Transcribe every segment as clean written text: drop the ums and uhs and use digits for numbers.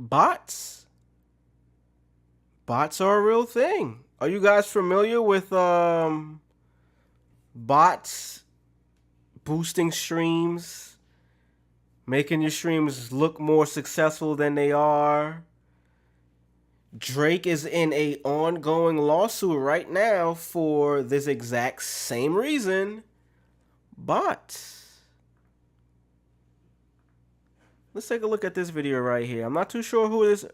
Bots. Bots are a real thing. Are you guys familiar with bots boosting streams, making your streams look more successful than they are? Drake is in a ongoing lawsuit right now for this exact same reason. Bots. Let's take a look at this video right here. I'm not too sure who this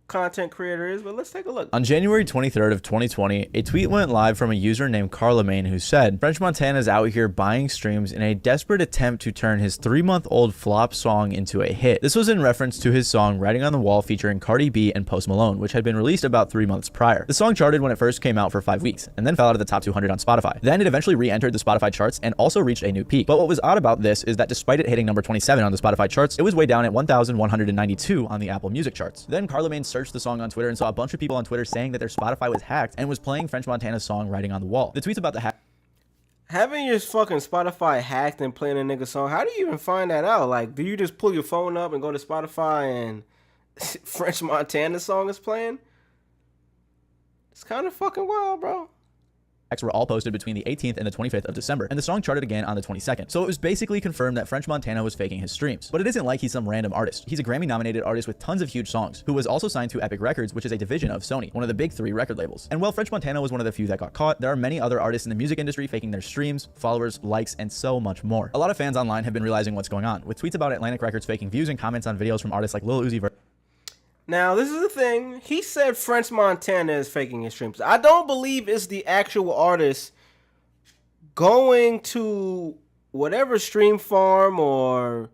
content creator is, but let's take a look. On January 23rd of 2020, a tweet went live from a user named Carlemagne who said, French Montana is out here buying streams in a desperate attempt to turn his 3-month-old flop song into a hit. This was in reference to his song Writing on the Wall featuring Cardi B and Post Malone, which had been released about 3 months prior. The song charted when it first came out for 5 weeks, and then fell out of the top 200 on Spotify. Then it eventually re-entered the Spotify charts and also reached a new peak. But what was odd about this is that despite it hitting number 27 on the Spotify charts, it was way down at 1,192 on the Apple Music charts. Then Carlemagne searched the song on Twitter and saw a bunch of people on Twitter saying that their Spotify was hacked and was playing French Montana's song Writing on the Wall. The tweets about the hack Having your fucking Spotify hacked and playing a nigga song, how do you even find that out? Like, do you just pull your phone up and go to Spotify and French Montana song is playing? It's kind of fucking wild, bro. were all posted between the 18th and the 25th of December, and the song charted again on the 22nd. So it was basically confirmed that French Montana was faking his streams. But it isn't like he's some random artist. He's a Grammy-nominated artist with tons of huge songs, who was also signed to Epic Records, which is a division of Sony, one of the big 3 record labels. And while French Montana was one of the few that got caught, there are many other artists in the music industry faking their streams, followers, likes, and so much more. A lot of fans online have been realizing what's going on, with tweets about Atlantic Records faking views and comments on videos from artists like Lil Uzi Vert. Now, this is the thing. He said French Montana is faking his streams. I don't believe it's the actual artist going to whatever stream farm or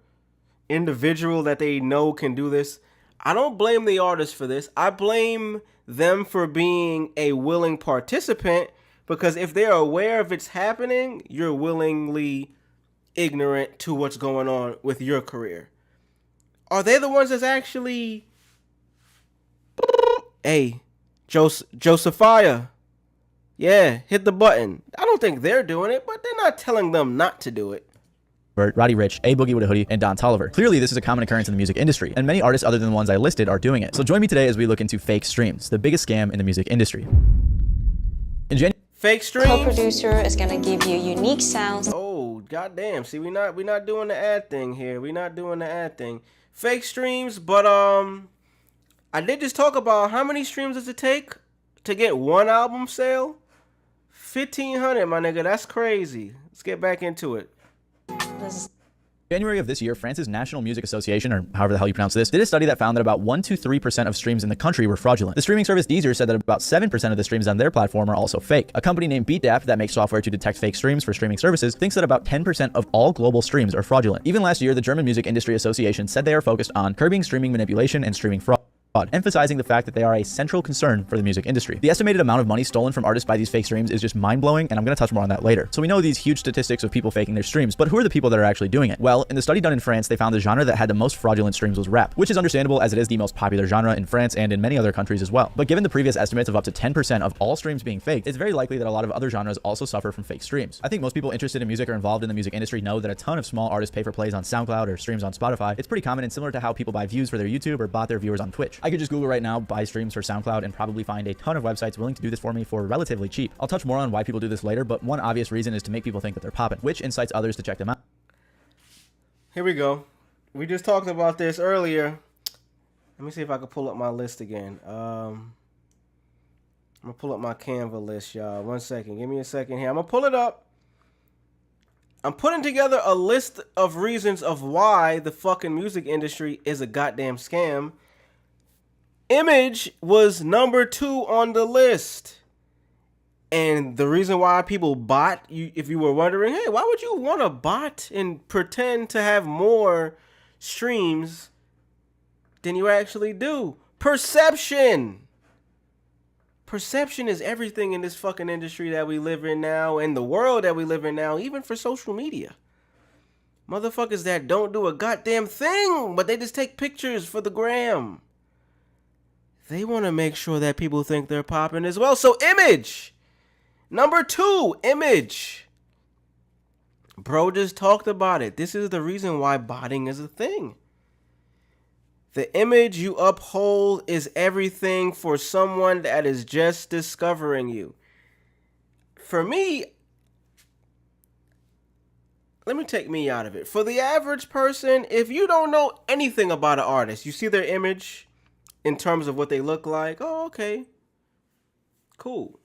individual that they know can do this. I don't blame the artist for this. I blame them for being a willing participant, because if they're aware of it's happening, you're willingly ignorant to what's going on with your career. Are they the ones that's actually... Hey, Josephia. Yeah, hit the button. I don't think they're doing it, but they're not telling them not to do it. Roddy Ricch, A Boogie with a Hoodie, and Don Tolliver. Clearly, this is a common occurrence in the music industry, and many artists other than the ones I listed are doing it. So join me today as we look into fake streams, the biggest scam in the music industry. In January, fake streams. Co-producer is gonna give you unique sounds. Oh, goddamn! See, we not doing the ad thing here. We not doing the ad thing. Fake streams, but I did just talk about how many streams does it take to get one album sale? 1,500, my nigga. That's crazy. Let's get back into it. January of this year, France's National Music Association, or however the hell you pronounce this, did a study that found that about 1 to 3% of streams in the country were fraudulent. The streaming service Deezer said that about 7% of the streams on their platform are also fake. A company named Beatdapp that makes software to detect fake streams for streaming services thinks that about 10% of all global streams are fraudulent. Even last year, the German Music Industry Association said they are focused on curbing streaming manipulation and streaming fraud, emphasizing the fact that they are a central concern for the music industry. The estimated amount of money stolen from artists by these fake streams is just mind-blowing, and I'm going to touch more on that later. So we know these huge statistics of people faking their streams, but who are the people that are actually doing it? Well, in the study done in France, they found the genre that had the most fraudulent streams was rap, which is understandable as it is the most popular genre in France and in many other countries as well. But given the previous estimates of up to 10% of all streams being faked, it's very likely that a lot of other genres also suffer from fake streams. I think most people interested in music or involved in the music industry know that a ton of small artists pay for plays on SoundCloud or streams on Spotify. It's pretty common and similar to how people buy views for their YouTube or bought their viewers on Twitch. I could just Google right now buy streams for SoundCloud and probably find a ton of websites willing to do this for me for relatively cheap. I'll touch more on why people do this later, but one obvious reason is to make people think that they're popping, which incites others to check them out. Here we go. We just talked about this earlier. Let me see if I can pull up my list again. I'm gonna pull up my Canva list, y'all. 1 second. Give me a second here. I'm gonna pull it up. I'm putting together a list of reasons of why the fucking music industry is a goddamn scam. Image was number 2 on the list. And the reason why people bot, if you were wondering, hey, why would you want to bot and pretend to have more streams than you actually do? Perception. Perception is everything in this fucking industry that we live in now, and the world that we live in now, even for social media. Motherfuckers that don't do a goddamn thing, but they just take pictures for the gram. They want to make sure that people think they're popping as well. So image. Number 2, image. Bro just talked about it. This is the reason why botting is a thing. The image you uphold is everything for someone that is just discovering you. For me, let me take me out of it. For the average person, if you don't know anything about an artist, you see their image in terms of what they look like, oh, okay, cool.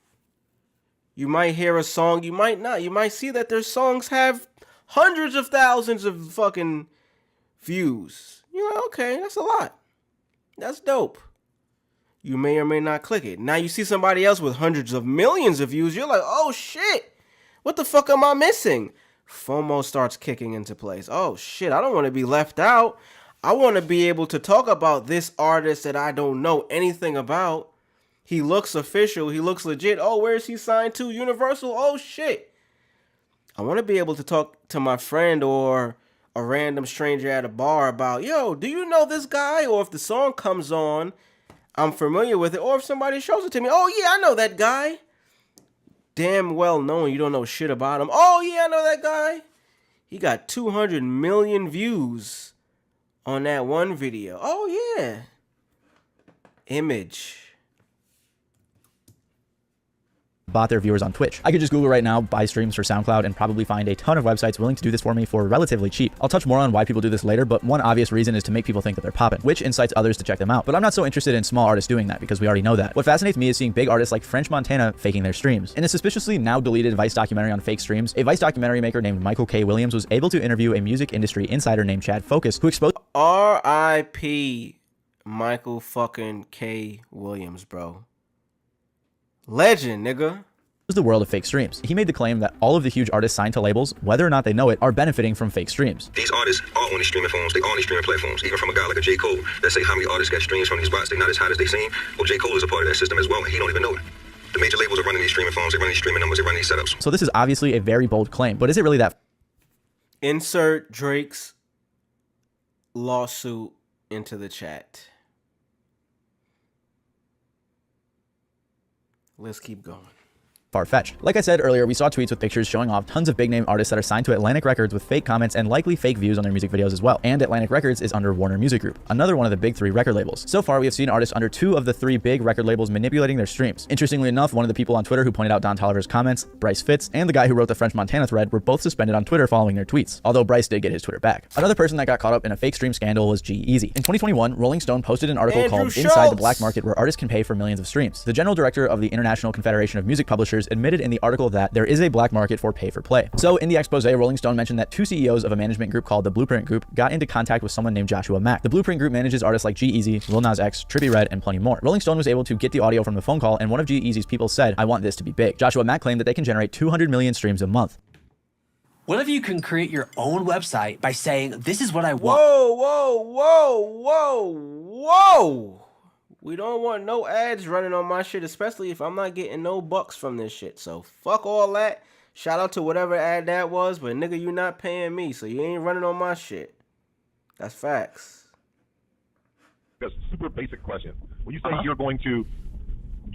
You might hear a song, you might not. You might see that their songs have hundreds of thousands of fucking views. You're like, okay, that's a lot. That's dope. You may or may not click it. Now you see somebody else with hundreds of millions of views, you're like, oh shit, what the fuck am I missing? FOMO starts kicking into place. Oh shit, I don't want to be left out. I want to be able to talk about this artist that I don't know anything about. He looks official. He looks legit. Oh, where is he signed to? Universal? Oh shit. I want to be able to talk to my friend or a random stranger at a bar about, yo, do you know this guy? Or if the song comes on, I'm familiar with it. Or if somebody shows it to me, oh yeah, I know that guy. Damn well known you don't know shit about him. Oh yeah, I know that guy. He got 200 million views on that one video. Oh yeah. Image. Bought their viewers on Twitch. I could just Google right now, buy streams for SoundCloud, and probably find a ton of websites willing to do this for me for relatively cheap. I'll touch more on why people do this later, but one obvious reason is to make people think that they're popping, which incites others to check them out. But I'm not so interested in small artists doing that because we already know that. What fascinates me is seeing big artists like French Montana faking their streams. In a suspiciously now deleted Vice documentary on fake streams, a Vice documentary maker named Michael K. Williams was able to interview a music industry insider named Chad Focus, who exposed R.I.P. Michael fucking K. Williams, bro. Legend, nigga. the world of fake streams. He made the claim that all of the huge artists signed to labels, whether or not they know it, are benefiting from fake streams. These artists are on these streaming forms. They are on these streaming platforms. Even from a guy like a J. Cole that say how many artists got streams from these bots. They're not as hot as they seem. Well, J. Cole is a part of that system as well, and he don't even know it. The major labels are running these streaming forms. They run these streaming numbers. They run these setups. So this is obviously a very bold claim, but is it really that? Insert Drake's lawsuit into the chat. Let's keep going. Far-fetched. Like I said earlier, we saw tweets with pictures showing off tons of big name artists that are signed to Atlantic Records with fake comments and likely fake views on their music videos as well. And Atlantic Records is under Warner Music Group, another one of the big three record labels. So far, we have seen artists under 2 of the 3 big record labels manipulating their streams. Interestingly enough, one of the people on Twitter who pointed out Don Toliver's comments, Bryce Fitz, and the guy who wrote the French Montana thread were both suspended on Twitter following their tweets, although Bryce did get his Twitter back. Another person that got caught up in a fake stream scandal was G-Eazy. In 2021, Rolling Stone posted an article Andrew called Schultz. Inside the Black Market, where artists can pay for millions of streams. The general director of the International Confederation of Music Publishers admitted in the article that there is a black market for pay-for-play. So in the expose, Rolling Stone mentioned that 2 CEOs of a management group called the Blueprint Group got into contact with someone named Joshua Mack. The Blueprint Group manages artists like G-Eazy, Lil Nas X, Trippie Redd, and plenty more. Rolling Stone was able to get the audio from the phone call, and one of G-Eazy's people said, "I want this to be big." Joshua Mack claimed that they can generate 200 million streams a month. What if you can create your own website by saying, this is what I want? Whoa, whoa, whoa, whoa, whoa. We don't want no ads running on my shit, especially if I'm not getting no bucks from this shit. So fuck all that. Shout out to whatever ad that was, but nigga, you not paying me, so you ain't running on my shit. That's facts. That's a super basic question. When you say you're going to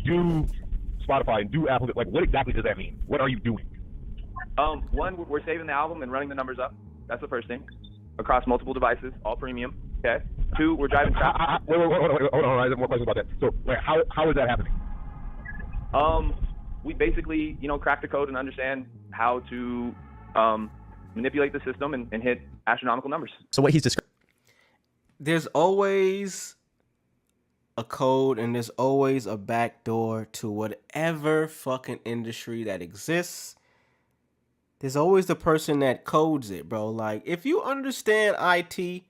do Spotify and do Apple, like what exactly does that mean? What are you doing? One, we're saving the album and running the numbers up. That's the first thing. Across multiple devices, all premium. Okay. 2, we're driving traffic. Wait, hold on. I have more questions about that. So, like, how is that happening? We basically, crack the code and understand how to manipulate the system and hit astronomical numbers. So what he's describing. There's always a code and there's always a backdoor to whatever fucking industry that exists. There's always the person that codes it, bro. Like, if you understand IT,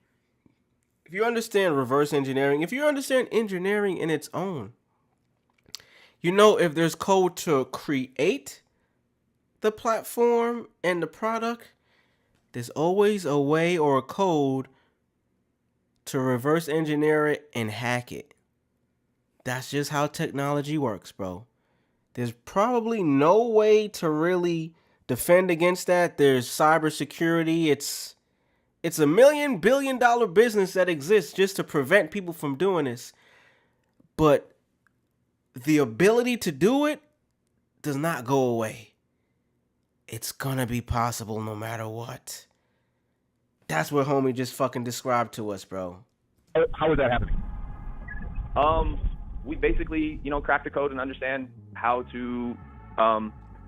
if you understand reverse engineering, if you understand engineering in its own, you know if there's code to create the platform and the product, there's always a way or a code to reverse engineer it and hack it. That's just how technology works, bro. There's probably no way to really defend against that. There's cybersecurity. It's a $1 billion business that exists just to prevent people from doing this. But the ability to do it does not go away. It's gonna be possible no matter what. That's what homie just fucking described to us, bro. How is that happening? We basically, crack the code and understand how to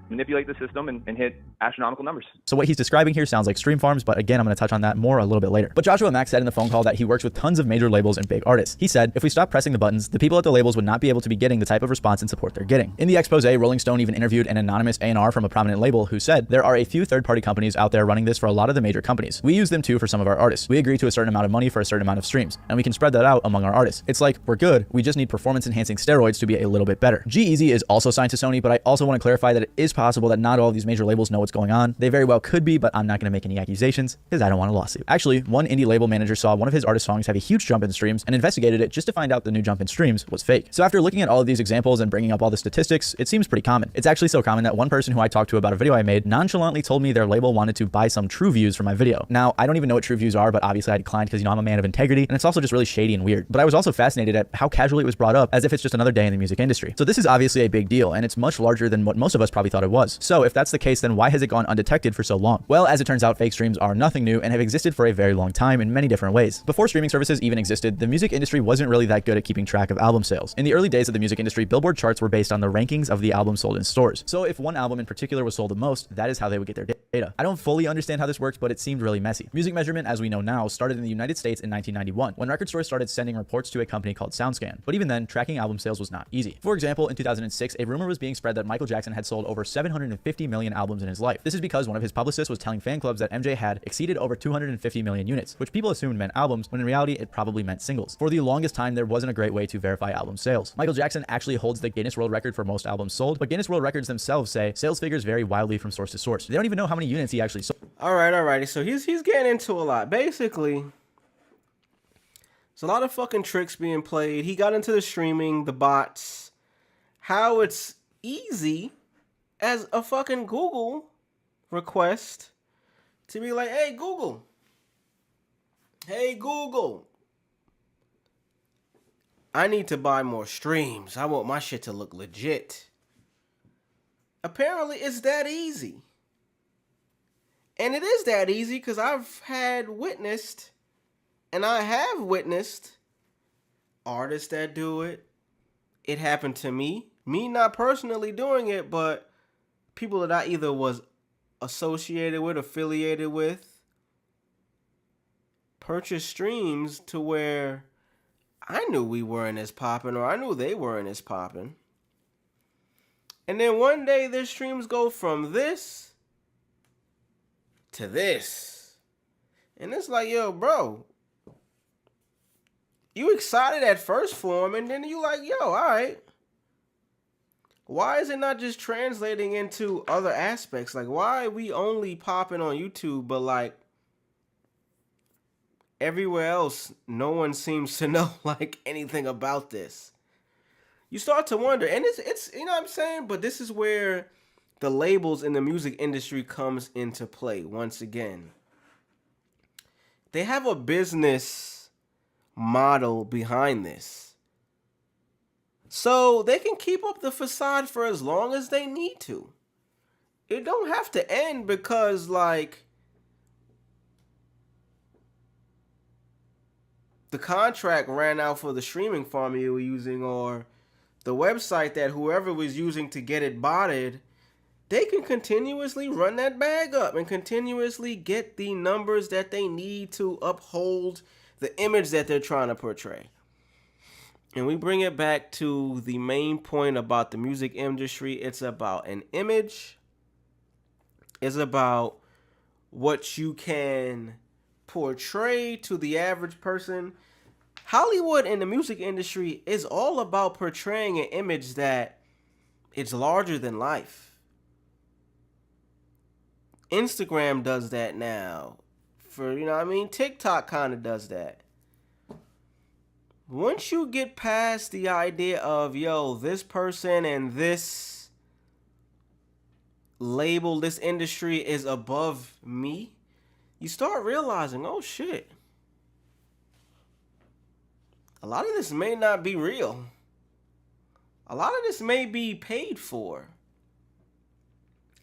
manipulate the system and hit astronomical numbers. So what he's describing here sounds like stream farms, but again, I'm going to touch on that more a little bit later. But Joshua Mack said in the phone call that he works with tons of major labels and big artists. He said, if we stop pressing the buttons, the people at the labels would not be able to be getting the type of response and support they're getting. In the expose, Rolling Stone even interviewed an anonymous A&R from a prominent label who said, there are a few third-party companies out there running this for a lot of the major companies. We use them too for some of our artists. We agree to a certain amount of money for a certain amount of streams, and we can spread that out among our artists. It's like, we're good, we just need performance-enhancing steroids to be a little bit better. G-Eazy is also signed to Sony, but I also want to clarify that it is possible that not all of these major labels know what's going on. They very well could be, but I'm not going to make any accusations because I don't want a lawsuit. Actually, one indie label manager saw one of his artist songs have a huge jump in streams and investigated it just to find out the new jump in streams was fake. So after looking at all of these examples and bringing up all the statistics, it seems pretty common. It's actually so common that one person who I talked to about a video I made nonchalantly told me their label wanted to buy some true views for my video. Now, I don't even know what true views are, but obviously I declined because, I'm a man of integrity, and it's also just really shady and weird. But I was also fascinated at how casually it was brought up as if it's just another day in the music industry. So this is obviously a big deal, and it's much larger than what most of us probably thought it was. So if that's the case, then why has it gone undetected for so long? Well, as it turns out, fake streams are nothing new and have existed for a very long time in many different ways. Before streaming services even existed, the music industry wasn't really that good at keeping track of album sales. In the early days of the music industry, Billboard charts were based on the rankings of the albums sold in stores. So if one album in particular was sold the most, that is how they would get their data. I don't fully understand how this works, but it seemed really messy. Music measurement, as we know now, started in the United States in 1991, when record stores started sending reports to a company called SoundScan. But even then, tracking album sales was not easy. For example, in 2006, a rumor was being spread that Michael Jackson had sold over 750 million albums in his life. This is because one of his publicists was telling fan clubs that MJ had exceeded over 250 million units, which people assumed meant albums, when in reality it probably meant singles. For the longest time, there wasn't a great way to verify album sales. Michael Jackson actually holds the Guinness World Record for most albums sold, but Guinness World Records themselves say sales figures vary wildly from source to source. They don't even know how many units he actually sold. Alrighty. So he's getting into a lot. Basically, there's a lot of fucking tricks being played. He got into the streaming, the bots, how it's easy as a fucking Google request to be like, hey Google, I need to buy more streams. I want my shit to look legit. Apparently it's that easy. And it is that easy because I have witnessed artists that do it. It happened to me. Me not personally doing it, but people that I either was associated with, affiliated with, purchased streams to where I knew we weren't as popping, or I knew they weren't as popping. And then one day their streams go from this to this. And it's like, yo, bro, you excited at first for them, and then you like, yo, all right. Why is it not just translating into other aspects? Like, why are we only popping on YouTube, but like everywhere else, no one seems to know like anything about this? You start to wonder, and it's you know what I'm saying? But this is where the labels in the music industry comes into play once again. They have a business model behind this. So they can keep up the facade for as long as they need to. It don't have to end because like the contract ran out for the streaming farm you were using, or the website that whoever was using to get it botted. They can continuously run that bag up and continuously get the numbers that they need to uphold the image that they're trying to portray. And we bring it back to the main point about the music industry. It's about an image. It's about what you can portray to the average person. Hollywood and the music industry is all about portraying an image that it's larger than life. Instagram does that now. TikTok kind of does that. Once you get past the idea of, yo, this person and this label, this industry is above me, you start realizing, oh shit, a lot of this may not be real. A lot of this may be paid for.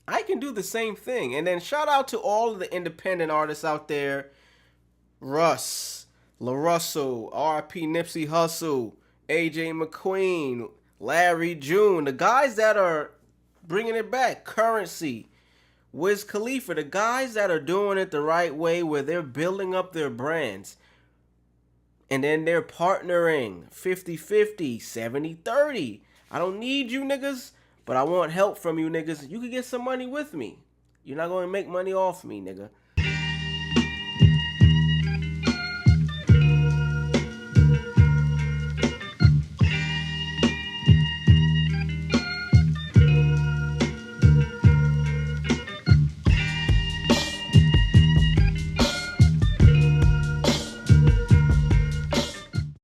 I can do the same thing. And then shout out to all of the independent artists out there. Russ, LaRussell, RP Nipsey Hussle, AJ McQueen, Larry June, the guys that are bringing it back, Currency, Wiz Khalifa, the guys that are doing it the right way where they're building up their brands. And then they're partnering 50-50, 70-30. I don't need you niggas, but I want help from you niggas. You can get some money with me. You're not going to make money off me, nigga.